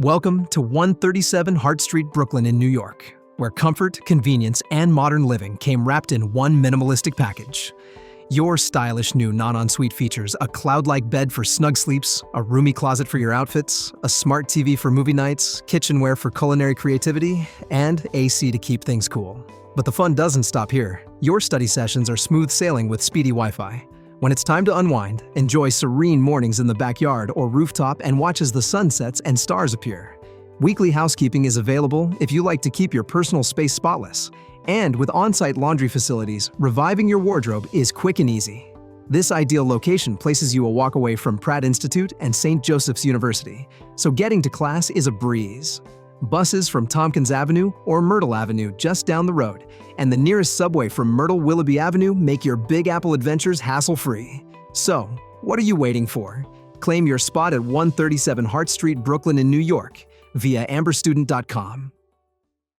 Welcome to 137 Hart Street, Brooklyn in New York, where comfort, convenience, and modern living came wrapped in one minimalistic package. Your stylish new non-ensuite features a cloud-like bed for snug sleeps, a roomy closet for your outfits, a smart TV for movie nights, kitchenware for culinary creativity, and AC to keep things cool. But the fun doesn't stop here. Your study sessions are smooth sailing with speedy Wi-Fi. When it's time to unwind, enjoy serene mornings in the backyard or rooftop and watch as the sun sets and stars appear. Weekly housekeeping is available if you like to keep your personal space spotless. And with on-site laundry facilities, reviving your wardrobe is quick and easy. This ideal location places you a walk away from Pratt Institute and St. Joseph's University, so getting to class is a breeze. Buses from Tompkins Avenue or Myrtle Avenue just down the road, and the nearest subway from Myrtle Willoughby Avenue make your Big Apple adventures hassle-free. So, what are you waiting for? Claim your spot at 137 Hart Street, Brooklyn in New York via amberstudent.com.